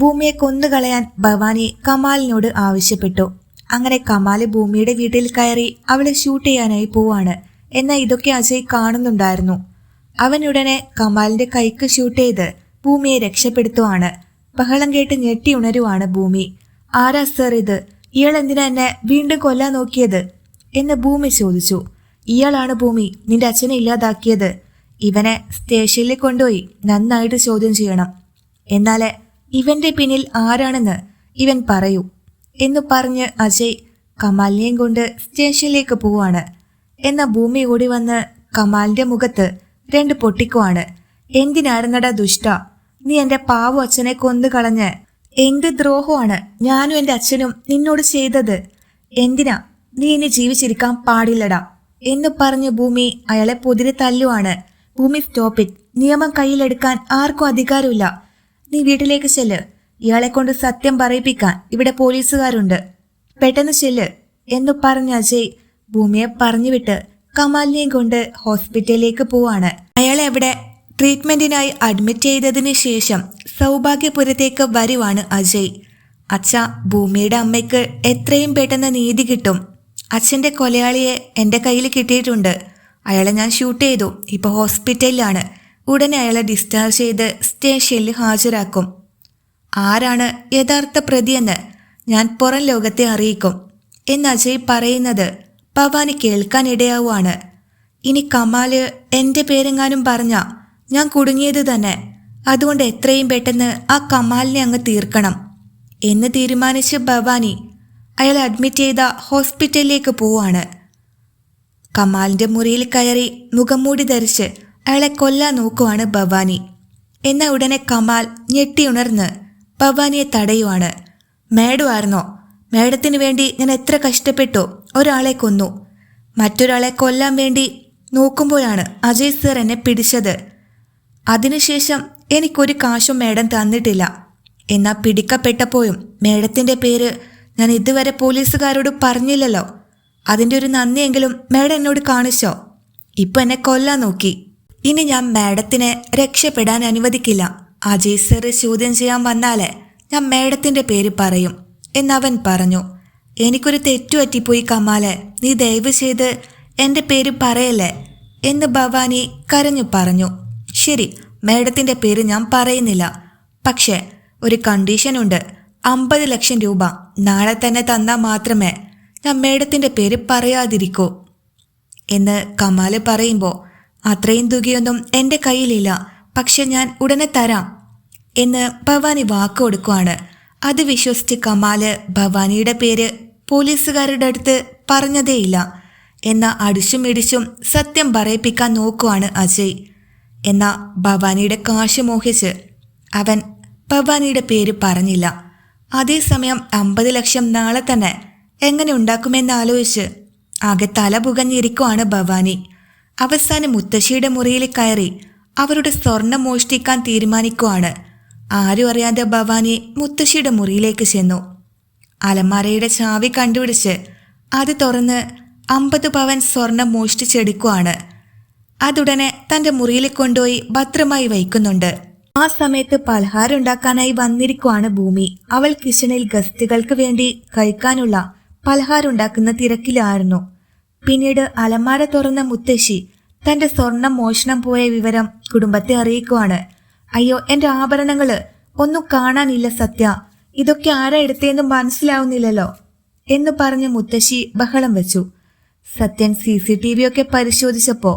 ഭൂമിയെ കൊന്നുകളയാൻ ഭവാനി കമാലിനോട് ആവശ്യപ്പെട്ടു. അങ്ങനെ കമാല് ഭൂമിയുടെ വീട്ടിൽ കയറി അവളെ ഷൂട്ട് ചെയ്യാനായി പോവാണ്. എന്നാൽ ഇതൊക്കെ അജയ് കാണുന്നുണ്ടായിരുന്നു. അവനുടനെ കമാലിന്റെ കൈക്ക് ഷൂട്ട് ചെയ്ത് ഭൂമിയെ രക്ഷപ്പെടുത്തുവാണ്. ബഹളം കേട്ട് ഞെട്ടി ഉണരുവാണ് ഭൂമി. ആരാ സർ ഇത്? ഇയാൾ എന്തിനാ എന്നെ വീണ്ടും കൊല്ലാൻ നോക്കിയത് എന്ന് ഭൂമി ചോദിച്ചു. ഇയാളാണ് ഭൂമി നിന്റെ അച്ഛനെ ഇല്ലാതാക്കിയത്. ഇവനെ സ്റ്റേഷനിൽ കൊണ്ടുപോയി നന്നായിട്ട് ചോദ്യം ചെയ്യണം. എന്നാലേ ഇവന്റെ പിന്നിൽ ആരാണെന്ന് ഇവൻ പറയൂ എന്ന് പറഞ്ഞ് അജയ് കമാലിനെയും കൊണ്ട് സ്റ്റേഷനിലേക്ക് പോവാണ്. എന്നാൽ ഭൂമി ഓടി വന്ന് കമാലിന്റെ മുഖത്ത് 2 പൊട്ടിക്കുവാണ്. എന്തിനായിരുന്നടാ ദുഷ്ട, നീ എന്റെ പാവം അച്ഛനെ കൊന്നു കളഞ്ഞ്? എന്ത് ദ്രോഹമാണ് ഞാനും എന്റെ അച്ഛനും നിന്നോട് ചെയ്തത്? എന്തിനാ നീ ഇനി ജീവിച്ചിരിക്കാൻ പാടില്ലടാ എന്ന് പറഞ്ഞ് ഭൂമി അയാളെ പൊതിരെ തല്ലുവാണ്. ഭൂമി സ്റ്റോപ്പ് ഇറ്റ്, നിയമം കയ്യിലെടുക്കാൻ ആർക്കും അധികാരമില്ല. നീ വീട്ടിലേക്ക് ചെല്ല്, ഇയാളെ കൊണ്ട് സത്യം പറയിപ്പിക്കാൻ ഇവിടെ പോലീസുകാരുണ്ട്, പെട്ടെന്ന് ചെല്ല് എന്ന് പറഞ്ഞ അജയ് ഭൂമിയെ പറഞ്ഞുവിട്ട് കമാലിനെയും കൊണ്ട് ഹോസ്പിറ്റലിലേക്ക് പോവാണ്. അയാളെ അവിടെ ട്രീറ്റ്മെന്റിനായി അഡ്മിറ്റ് ചെയ്തതിന് ശേഷം സൗഭാഗ്യപുരത്തേക്ക് വരുവാണ് അജയ്. അച്ഛ, ഭൂമിയുടെ അമ്മയ്ക്ക് എത്രയും പെട്ടെന്ന് നീതി കിട്ടും. അച്ഛൻ്റെ കൊലയാളിയെ എൻ്റെ കയ്യിൽ കിട്ടിയിട്ടുണ്ട്. അയാളെ ഞാൻ ഷൂട്ട് ചെയ്തു. ഇപ്പോൾ ഹോസ്പിറ്റലിലാണ്. ഉടനെ അയാളെ ഡിസ്ചാർജ് ചെയ്ത് സ്റ്റേഷനിൽ ഹാജരാക്കും. ആരാണ് യഥാർത്ഥ പ്രതിയെന്ന് ഞാൻ പുറം ലോകത്തെ അറിയിക്കും എന്ന് അജയ് പറയുന്നത് ഭവാനി കേൾക്കാനിടയാവുകയാണ്. ഇനി കമാല് എൻ്റെ പേരെങ്ങാനും പറഞ്ഞ ഞാൻ കുടുങ്ങിയത് തന്നെ. അതുകൊണ്ട് എത്രയും പെട്ടെന്ന് ആ കമാലിനെ അങ്ങ് തീർക്കണം എന്ന് തീരുമാനിച്ച് ഭവാനി അയാൾ അഡ്മിറ്റ് ചെയ്ത ഹോസ്പിറ്റലിലേക്ക് പോവാണ്. കമാലിന്റെ മുറിയിൽ കയറി മുഖംമൂടി ധരിച്ച് അയാളെ കൊല്ലാൻ നോക്കുവാണ് ഭവാനി. എന്നാൽ ഉടനെ കമാൽ ഞെട്ടിയുണർന്ന് ഭവാനിയെ തടയുവാണ്. മേഡമായിരുന്നോ? മേഡത്തിന് വേണ്ടി ഞാൻ എത്ര കഷ്ടപ്പെട്ടു. ഒരാളെ കൊന്നു. മറ്റൊരാളെ കൊല്ലാൻ വേണ്ടി നോക്കുമ്പോഴാണ് അജയ് സർ എന്നെ പിടിച്ചത്. അതിനുശേഷം എനിക്കൊരു കാശും മേഡം തന്നിട്ടില്ല. എന്നാൽ പിടിക്കപ്പെട്ടപ്പോഴും മേഡത്തിൻ്റെ പേര് ഞാൻ ഇതുവരെ പോലീസുകാരോട് പറഞ്ഞില്ലല്ലോ. അതിൻ്റെ ഒരു നന്ദിയെങ്കിലും മേഡം എന്നോട് കാണിച്ചോ? ഇപ്പം എന്നെ കൊല്ലാൻ നോക്കി. ഇനി ഞാൻ മേഡത്തിനെ രക്ഷപ്പെടാൻ അനുവദിക്കില്ല. അജയ് സർ ചോദ്യം ചെയ്യാൻ വന്നാലേ ഞാൻ മേഡത്തിൻ്റെ പേര് പറയും എന്നവൻ പറഞ്ഞു. എനിക്കൊരു തെറ്റുപറ്റിപ്പോയി കമാലെ, നീ ദയവ് ചെയ്ത് എൻ്റെ പേര് പറയല്ലേ എന്ന് ഭവാനി കരഞ്ഞു പറഞ്ഞു. ശരി, മേഡത്തിൻ്റെ പേര് ഞാൻ പറയുന്നില്ല. പക്ഷേ ഒരു കണ്ടീഷനുണ്ട്. 50 ലക്ഷം രൂപ നാളെ തന്നെ തന്നാൽ മാത്രമേ ഞാൻ മേഡത്തിൻ്റെ പേര് പറയാതിരിക്കൂ എന്ന് കമാല് പറയുമ്പോൾ, അത്രയും തുകയൊന്നും എൻ്റെ കയ്യിലില്ല, പക്ഷെ ഞാൻ ഉടനെ തരാം എന്ന് ഭവാനി വാക്ക് കൊടുക്കുവാണ്. അത് വിശ്വസിച്ച് കമാല് ഭവാനിയുടെ പേര് പോലീസുകാരുടെ അടുത്ത് പറഞ്ഞതേയില്ല. എന്നാൽ അടിച്ചും ഇടിച്ചും സത്യം പറയിപ്പിക്കാൻ നോക്കുവാണ് അജയ്. എന്നാൽ ഭവാനിയുടെ കാശ് മോഹിച്ച് അവൻ ഭവാനിയുടെ പേര് പറഞ്ഞില്ല. അതേസമയം 50 ലക്ഷം നാളെ തന്നെ എങ്ങനെ ഉണ്ടാക്കുമെന്നാലോചിച്ച് ആകെ തല പുകഞ്ഞിരിക്കുവാണ് ഭവാനി. അവസാനം മുത്തശ്ശിയുടെ മുറിയിൽ കയറി അവരുടെ സ്വർണം മോഷ്ടിക്കാൻ തീരുമാനിക്കുവാണ്. ആരും അറിയാതെ ഭവാനി മുത്തശ്ശിയുടെ മുറിയിലേക്ക് ചെന്നു. അലമാരയുടെ ചാവി കണ്ടുപിടിച്ച് അത് തുറന്ന് 50 പവൻ സ്വർണം മോഷ്ടിച്ചെടുക്കുവാണ്. അതുടനെ തൻ്റെ മുറിയിൽ കൊണ്ടുപോയി ഭദ്രമായി വയ്ക്കുന്നുണ്ട്. ആ സമയത്ത് പലഹാരം ഉണ്ടാക്കാനായി വന്നിരിക്കുവാണ് ഭൂമി. അവൾ കിച്ചണിൽ ഗസ്റ്റുകൾക്ക് വേണ്ടി കഴിക്കാനുള്ള പലഹാരം ഉണ്ടാക്കുന്ന തിരക്കിലായിരുന്നു. പിന്നീട് അലമാര തുറന്ന മുത്തശ്ശി തൻ്റെ സ്വർണം മോഷണം പോയ വിവരം കുടുംബത്തെ അറിയിക്കുവാണ്. അയ്യോ, എൻ്റെ ആഭരണങ്ങള് ഒന്നും കാണാനില്ല സത്യ, ഇതൊക്കെ ആരാ എടുത്തേന്ന് മനസ്സിലാവുന്നില്ലല്ലോ എന്ന് പറഞ്ഞ് മുത്തശ്ശി ബഹളം വെച്ചു. സത്യൻ CCTV ഒക്കെ പരിശോധിച്ചപ്പോ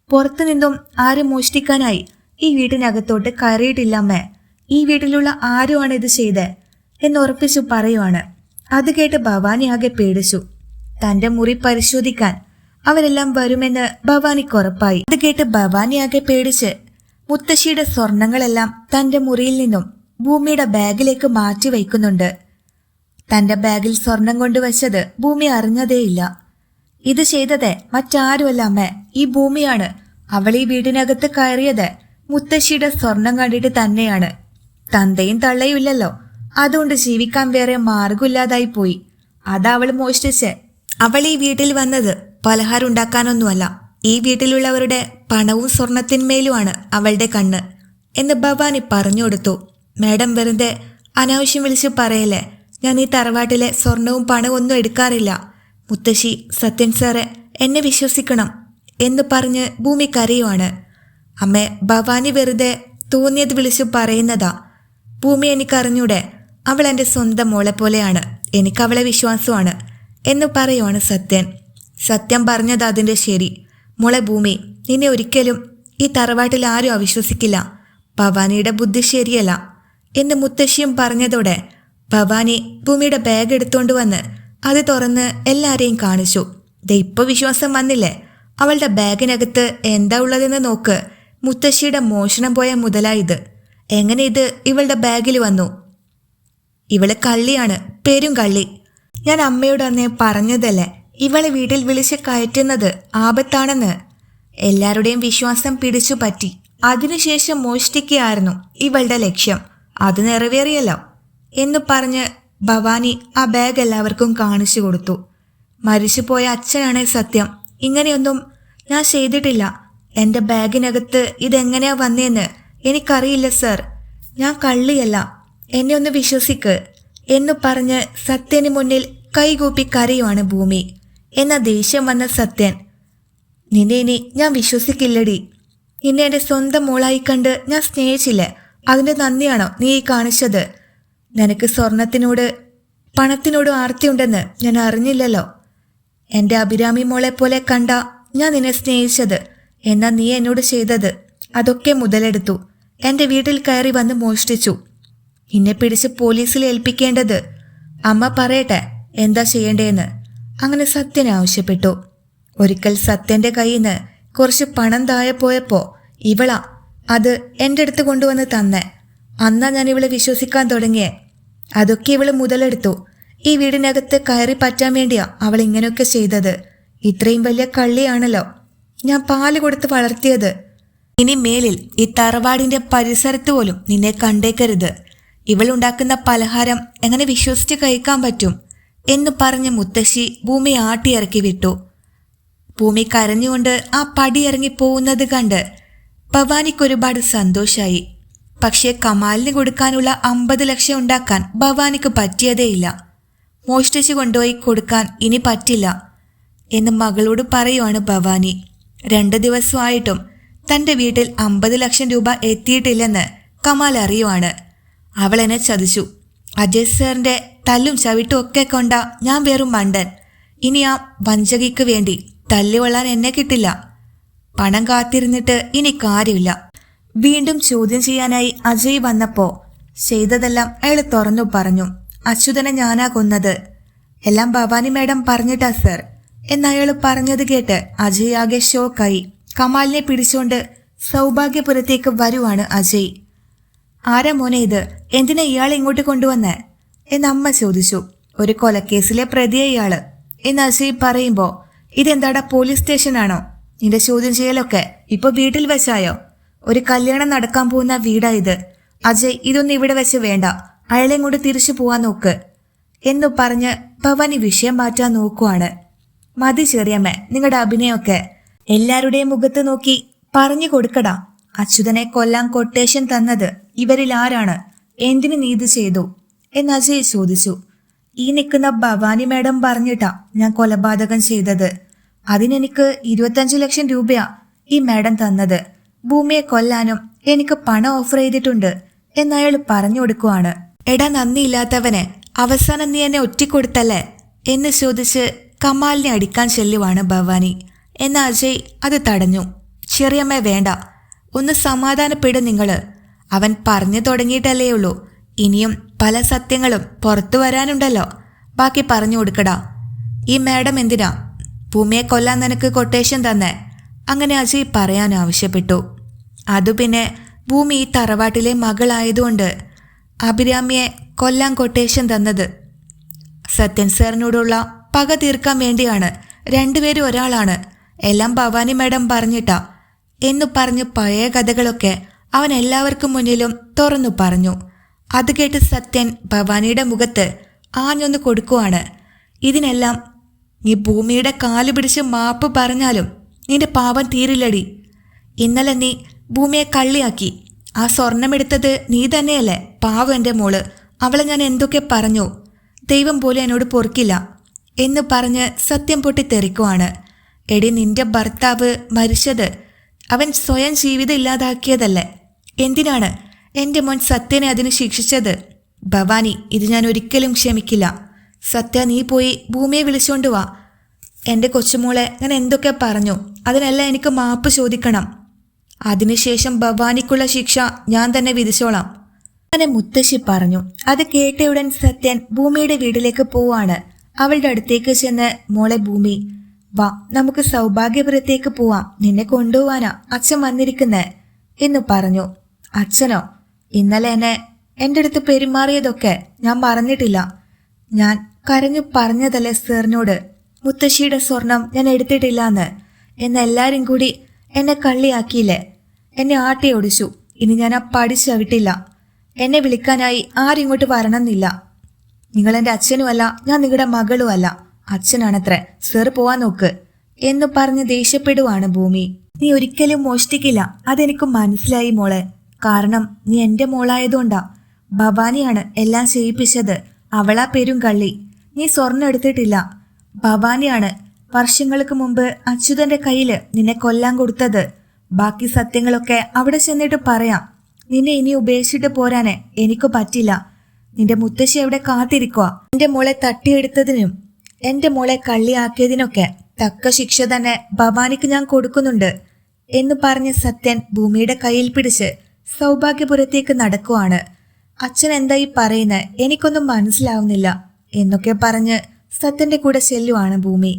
പുറത്തു നിന്നും ആരും മോഷ്ടിക്കാനായി ഈ വീട്ടിനകത്തോട്ട് കയറിയിട്ടില്ലമ്മേ. ഈ വീട്ടിലുള്ള ആരുമാണ് ഇത് ചെയ്തേ എന്ന് ഉറപ്പിച്ചു പറയുവാണ്. അത് കേട്ട് ഭവാനി ആകെ പേടിച്ചു. തന്റെ മുറി പരിശോധിക്കാൻ അവരെല്ലാം വരുമെന്ന് ഭവാനിക്ക് ഉറപ്പായി. അത് കേട്ട് ഭവാനി ആകെ പേടിച്ച് മുത്തശ്ശിയുടെ സ്വർണങ്ങളെല്ലാം തന്റെ മുറിയിൽ നിന്നും ഭൂമിയുടെ ബാഗിലേക്ക് മാറ്റി വയ്ക്കുന്നുണ്ട്. തന്റെ ബാഗിൽ സ്വർണം കൊണ്ടുവച്ചത് ഭൂമി അറിഞ്ഞതേയില്ല. ഇത് ചെയ്തത് മറ്റാരുമല്ല അമ്മേ, ഈ ഭൂമിയാണ്. അവൾ ഈ വീടിനകത്ത് കയറിയത് മുത്തശ്ശിയുടെ സ്വർണം കണ്ടിട്ട് തന്നെയാണ്. തന്തയും തള്ളയും ഇല്ലല്ലോ, അതുകൊണ്ട് ജീവിക്കാൻ വേറെ മാർഗമില്ലാതായി പോയി. അതാ അവൾ മോഷ്ടിച്ച്. അവൾ ഈ വീട്ടിൽ വന്നത് പലഹാരം ഉണ്ടാക്കാനൊന്നുമല്ല. ഈ വീട്ടിലുള്ളവരുടെ പണവും സ്വർണത്തിന്മേലുമാണ് അവളുടെ കണ്ണ് എന്ന് ഭവാനി പറഞ്ഞു കൊടുത്തു. മേഡം വെറുതെ അനാവശ്യം വിളിച്ച് പറയല്ലേ. ഞാൻ ഈ തറവാട്ടിലെ സ്വർണവും പണവും ഒന്നും എടുക്കാറില്ല. മുത്തശ്ശി, സത്യൻ സാറെ, എന്നെ വിശ്വസിക്കണം എന്ന് പറഞ്ഞ് ഭൂമി കരയുവാണ്. അമ്മേ, ഭവാനി വെറുതെ തോന്നിയത് വിളിച്ചു പറയുന്നതാ. ഭൂമി, എനിക്കറിഞ്ഞൂടെ, അവൾ എൻ്റെ സ്വന്തം മോളെ പോലെയാണ്. എനിക്കവളെ വിശ്വാസമാണ് എന്ന് പറയുവാണ് സത്യൻ. സത്യം പറഞ്ഞത് അതിൻ്റെ ശരി. മോളെ ഭൂമി, നിന്നെ ഒരിക്കലും ഈ തറവാട്ടിൽ ആരും അവിശ്വസിക്കില്ല. ഭവാനിയുടെ ബുദ്ധി ശരിയല്ല എന്ന് മുത്തശ്ശിയും പറഞ്ഞതോടെ ഭവാനി ഭൂമിയുടെ ബാഗ് എടുത്തുകൊണ്ട് വന്ന് അത് തുറന്ന് എല്ലാരെയും കാണിച്ചു. ദേ, ഇപ്പോൾ വിശ്വാസം വന്നില്ലേ? അവളുടെ ബാഗിനകത്ത് എന്താ ഉള്ളതെന്ന് നോക്ക്. മുത്തശ്ശിയുടെ മോഷണം പോയ മുതലായത്. എങ്ങനെ ഇത് ഇവളുടെ ബാഗിൽ വന്നു? ഇവള് കള്ളിയാണ്, പേരും കള്ളി. ഞാൻ അമ്മയോട് അന്നേ പറഞ്ഞതല്ലേ, ഇവളെ വീട്ടിൽ വിളിച്ച് കയറ്റുന്നത് ആപത്താണെന്ന്. എല്ലാവരുടെയും വിശ്വാസം പിടിച്ചു പറ്റി. അതിനുശേഷം മോഷ്ടിക്കുകയായിരുന്നു ഇവളുടെ ലക്ഷ്യം. അത് നിറവേറിയല്ലോ എന്ന് പറഞ്ഞ് ഭവാനി ആ ബാഗ് എല്ലാവർക്കും കാണിച്ചു കൊടുത്തു. മരിച്ചുപോയ അച്ഛനാണേ സത്യം. ഇങ്ങനെയൊന്നും ഞാൻ ചെയ്തിട്ടില്ല. എൻ്റെ ബാഗിനകത്ത് ഇതെങ്ങനെയാ വന്നേന്ന് എനിക്കറിയില്ല സർ. ഞാൻ കള്ളിയല്ല, എന്നെ ഒന്ന് വിശ്വസിക്ക് എന്ന് പറഞ്ഞ് സത്യന് മുന്നിൽ കൈകൂപ്പി കരയുവാണ് ഭൂമി. എന്ന ദേഷ്യം വന്ന സത്യൻ, നിന്നെ ഇനി ഞാൻ വിശ്വസിക്കില്ലടി. നിന്നെ എൻ്റെ സ്വന്തം മോളായി കണ്ട് ഞാൻ സ്നേഹിച്ചില്ലേ, അതിൻ്റെ നന്ദിയാണോ നീ ഈ കാണിച്ചത്? നിനക്ക് സ്വർണത്തിനോട് പണത്തിനോടും ആർത്തിയുണ്ടെന്ന് ഞാൻ അറിഞ്ഞില്ലല്ലോ. എൻ്റെ അഭിരാമി മോളെ പോലെ കണ്ട ഞാൻ നിന്നെ സ്നേഹിച്ചത്. എന്നാൽ നീ എന്നോട് ചെയ്തത് അതൊക്കെ മുതലെടുത്തു. എൻ്റെ വീട്ടിൽ കയറി വന്ന് മോഷ്ടിച്ചു. എന്നെ പിടിച്ച് പോലീസിൽ ഏൽപ്പിക്കേണ്ടത്. അമ്മ പറയട്ടെ എന്താ ചെയ്യേണ്ടതെന്ന്. അങ്ങനെ സത്യൻ ആവശ്യപ്പെട്ടു. ഒരിക്കൽ സത്യൻ്റെ കയ്യിൽ നിന്ന് കുറച്ച് പണം താഴെ പോയപ്പോൾ ഇവളാ അത് എൻ്റെ അടുത്ത് കൊണ്ടുവന്ന് തന്നെ. അന്നാ ഞാൻ ഇവളെ വിശ്വസിക്കാൻ തുടങ്ങിയേ. അതൊക്കെ ഇവള് മുതലെടുത്തു. ഈ വീടിനകത്ത് കയറി പറ്റാൻ വേണ്ടിയാ അവൾ ഇങ്ങനെയൊക്കെ ചെയ്തത്. ഇത്രയും വലിയ കള്ളിയാണല്ലോ ഞാൻ പാല് കൊടുത്ത് വളർത്തിയത്. ഇനി മേലിൽ ഈ തറവാടിൻ്റെ പരിസരത്ത് പോലും നിന്നെ കണ്ടേക്കരുത്. ഇവളുണ്ടാക്കുന്ന പലഹാരം എങ്ങനെ വിശ്വസിച്ച് കഴിക്കാൻ പറ്റും എന്ന് പറഞ്ഞ് മുത്തശ്ശി ഭൂമി ആട്ടിയിറക്കി വിട്ടു. ഭൂമി കരഞ്ഞുകൊണ്ട് ആ പടിയിറങ്ങി പോകുന്നത് കണ്ട് ഭവാനിക്കൊരുപാട് സന്തോഷായി. പക്ഷേ കമാലിന് കൊടുക്കാനുള്ള 50 ലക്ഷം ഉണ്ടാക്കാൻ ഭവാനിക്ക് പറ്റിയതേയില്ല. മോഷ്ടിച്ചു കൊണ്ടുപോയി കൊടുക്കാൻ ഇനി പറ്റില്ല എന്ന് മകളോട് പറയുവാണ് ഭവാനി. 2 ദിവസമായിട്ടും തൻ്റെ വീട്ടിൽ 50 ലക്ഷം രൂപ എത്തിയിട്ടില്ലെന്ന് കമാൽ അറിയുവാണ്. അവൾ എന്നെ ചതിച്ചു. അജയ് സാറിൻ്റെ തല്ലും ചവിട്ടും ഒക്കെ കൊണ്ട ഞാൻ വെറും മണ്ടൻ. ഇനി ആ വഞ്ചകിക്ക് വേണ്ടി തല്ലുകൊള്ളാൻ എന്നെ കിട്ടില്ല. പണം കാത്തിരുന്നിട്ട് ഇനി കാര്യമില്ല. വീണ്ടും ചോദ്യം ചെയ്യാനായി അജയ് വന്നപ്പോൾ ചെയ്തതെല്ലാം അയാൾ തുറന്നു പറഞ്ഞു. അച്യുതനെ ഞാനാ കൊന്നത്. എല്ലാം ഭവാനി മേഡം പറഞ്ഞിട്ടാ സർ എന്നയാൾ പറഞ്ഞത് കേട്ട് അജയ് ആകെ ഷോക്കായി. കമാലിനെ പിടിച്ചുകൊണ്ട് സൗഭാഗ്യപുരത്തേക്ക് വരുവാണ് അജയ്. ആരാ മോനെ ഇത്? എന്തിനാ ഇയാളെ ഇങ്ങോട്ട് കൊണ്ടുവന്നേ എന്ന് അമ്മ ചോദിച്ചു. ഒരു കൊലക്കേസിലെ പ്രതിയെ ഇയാള് എന്ന് അജയ് പറയുമ്പോൾ, ഇതെന്താടാ പോലീസ് സ്റ്റേഷനാണോ? നിന്റെ ചോദ്യം ചെയ്യലൊക്കെ ഇപ്പൊ വീട്ടിൽ വെച്ചായോ? ഒരു കല്യാണം നടക്കാൻ പോകുന്ന വീടാ ഇത്. അജയ്, ഇതൊന്നും ഇവിടെ വെച്ച് വേണ്ട. അയാളെയും കൊണ്ട് തിരിച്ചു പോവാൻ നോക്ക് എന്നു പറഞ്ഞ് ഭവാനി വിഷയം മാറ്റാൻ നോക്കുവാണ്. മതി ചെറിയമ്മേ, നിങ്ങളുടെ അഭിനയമൊക്കെ. എല്ലാവരുടെയും മുഖത്ത് നോക്കി പറഞ്ഞു കൊടുക്കടാ. അച്യുതനെ കൊല്ലാൻ കൊട്ടേഷൻ തന്നത് ഇവരിൽ ആരാണ്? എന്തിനു നീതി ചെയ്തു എന്ന് അജയ് ചോദിച്ചു. ഈ നിൽക്കുന്ന ഭവാനി മേഡം പറഞ്ഞിട്ടാ ഞാൻ കൊലപാതകം ചെയ്തത്. അതിനെനിക്ക് 25 ലക്ഷം രൂപയാ ഈ മേഡം തന്നത്. ഭൂമിയെ കൊല്ലാനും എനിക്ക് പണം ഓഫർ ചെയ്തിട്ടുണ്ട് എന്നയാൾ പറഞ്ഞു കൊടുക്കുവാണ്. എടാ നന്ദിയില്ലാത്തവനെ, അവസാനം നീ എന്നെ ഒറ്റിക്കൊടുത്തല്ലേ എന്ന് ചോദിച്ച് കമാലിനെ അടിക്കാൻ ചെല്ലുവാണ് ഭവാനി. എന്ന അജയ് അത് തടഞ്ഞു. ചെറിയമ്മ വേണ്ട, ഒന്ന് സമാധാനപ്പെടും നിങ്ങള്. അവൻ പറഞ്ഞു തുടങ്ങിയിട്ടല്ലേ ഉള്ളൂ. ഇനിയും പല സത്യങ്ങളും പുറത്തു വരാനുണ്ടല്ലോ. ബാക്കി പറഞ്ഞു കൊടുക്കടാ. ഈ മേഡം എന്തിനാ ഭൂമിയെ കൊല്ലാൻ നിനക്ക് കൊട്ടേഷൻ തന്നെ? അങ്ങനെ അജയ് പറയാൻ ആവശ്യപ്പെട്ടു. അതു പിന്നെ ഭൂമി ഈ തറവാട്ടിലെ മകളായതുകൊണ്ട് അഭിരാമിയെ കൊല്ലാൻ കൊട്ടേഷൻ തന്നത് സത്യൻ സാറിനോടുള്ള പക തീർക്കാൻ വേണ്ടിയാണ്. രണ്ടുപേരും ഒരാളാണ്. എല്ലാം ഭവാനി മേഡം പറഞ്ഞിട്ടാ എന്നു പറഞ്ഞ് പഴയ കഥകളൊക്കെ അവൻ എല്ലാവർക്കും മുന്നിലും തുറന്നു പറഞ്ഞു. അത് കേട്ട് സത്യൻ ഭവാനിയുടെ മുഖത്ത് ആഞ്ഞൊന്ന് കൊടുക്കുവാണ്. ഇതിനെല്ലാം നീ ഭൂമിയുടെ കാല് പിടിച്ച് മാപ്പ് പറഞ്ഞാലും നിന്റെ പാപം തീരില്ലടി. ഇന്നലെ നീ ഭൂമിയെ കള്ളിയാക്കി. ആ സ്വർണമെടുത്തത് നീ തന്നെയല്ലേ പാവം എൻ്റെ മോള്. അവളെ ഞാൻ എന്തൊക്കെ പറഞ്ഞു, ദൈവം പോലും എന്നോട് പൊറുക്കില്ല എന്ന് പറഞ്ഞ് സത്യം പൊട്ടിത്തെറിക്കുവാണ്. എടി, നിന്റെ ഭർത്താവ് മരിച്ചത് അവൻ സ്വയം ജീവിതം ഇല്ലാതാക്കിയതല്ലേ? എന്തിനാണ് എൻ്റെ മോൻ സത്യനെ അതിന് ശിക്ഷിച്ചത്? ഭവാനി, ഇത് ഞാൻ ഒരിക്കലും ക്ഷമിക്കില്ല. സത്യ, നീ പോയി ഭൂമിയെ വിളിച്ചോണ്ട് വാ. എൻ്റെ കൊച്ചുമോളെ ഞാൻ എന്തൊക്കെ പറഞ്ഞു, അതിനെല്ലാം എനിക്ക് മാപ്പ് ചോദിക്കണം. അതിനുശേഷം ഭവാനിക്കുള്ള ശിക്ഷ ഞാൻ തന്നെ വിധിച്ചോളാം. അങ്ങനെ മുത്തശ്ശി പറഞ്ഞു. അത് കേട്ടയുടൻ സത്യൻ ഭൂമിയുടെ വീട്ടിലേക്ക് പോവാണ്. അവളുടെ അടുത്തേക്ക് ചെന്ന്, മോളെ ഭൂമി, വാ, നമുക്ക് സൗഭാഗ്യപുരത്തേക്ക് പോവാം. നിന്നെ കൊണ്ടുപോവാനാ അച്ഛൻ വന്നിരിക്കുന്നേ എന്ന് പറഞ്ഞു. അച്ഛനോ? ഇന്നലെ എന്നെ എൻ്റെ അടുത്ത് പെരുമാറിയതൊക്കെ ഞാൻ മറന്നിട്ടില്ല. ഞാൻ കരഞ്ഞു പറഞ്ഞതല്ലേ സാറിനോട്, മുത്തശ്ശിയുടെ സ്വർണം ഞാൻ എടുത്തിട്ടില്ലാന്ന്. എന്നെല്ലാരും കൂടി എന്നെ കള്ളിയാക്കിയില്ലേ, എന്നെ ആട്ടി ഓടിച്ചു. ഇനി ഞാൻ ആ പടി ചവിട്ടില്ല. എന്നെ വിളിക്കാനായി ആരും ഇങ്ങോട്ട് വരണമെന്നില്ല. നിങ്ങൾ എൻ്റെ അച്ഛനുമല്ല, ഞാൻ നിങ്ങളുടെ മകളുമല്ല. അച്ഛനാണത്രേ. സാർ പോവാൻ നോക്ക് എന്ന് പറഞ്ഞ് ദേഷ്യപ്പെടുവാണ് ഭൂമി. നീ ഒരിക്കലും മോഷ്ടിക്കില്ല, അതെനിക്ക് മനസ്സിലായി മോളെ. കാരണം നീ എൻ്റെ മോളായതുകൊണ്ടാ. ഭവാനിയാണ് എല്ലാം ചെയ്യിപ്പിച്ചത്. അവളാ പെരും കള്ളി. നീ സ്വർണ്ണം എടുത്തിട്ടില്ല. ഭവാനിയാണ് വർഷങ്ങൾക്ക് മുമ്പ് അച്യുതന്റെ കയ്യില് നിന്നെ കൊല്ലാൻ കൊടുത്തത്. ബാക്കി സത്യങ്ങളൊക്കെ അവിടെ ചെന്നിട്ട് പറയാം. നിന്നെ ഇനി ഉപേക്ഷിച്ചിട്ട് പോരാനെ എനിക്ക് പറ്റില്ല. നിന്റെ മുത്തശ്ശി അവിടെ കാത്തിരിക്കുക. എന്റെ മോളെ തട്ടിയെടുത്തതിനും എന്റെ മോളെ കള്ളിയാക്കിയതിനൊക്കെ തക്ക ശിക്ഷ തന്നെ ഭവാനിക്ക് ഞാൻ കൊടുക്കുന്നുണ്ട് എന്ന് പറഞ്ഞ് സത്യൻ ഭൂമിയുടെ കയ്യിൽ പിടിച്ച് സൗഭാഗ്യപുരത്തേക്ക് നടക്കുവാണ്. അച്ഛൻ എന്തായി പറയുന്നത്, എനിക്കൊന്നും മനസ്സിലാവുന്നില്ല എന്നൊക്കെ പറഞ്ഞ് സത്യന്റെ കൂടെ ചെല്ലുവാണ് ഭൂമി.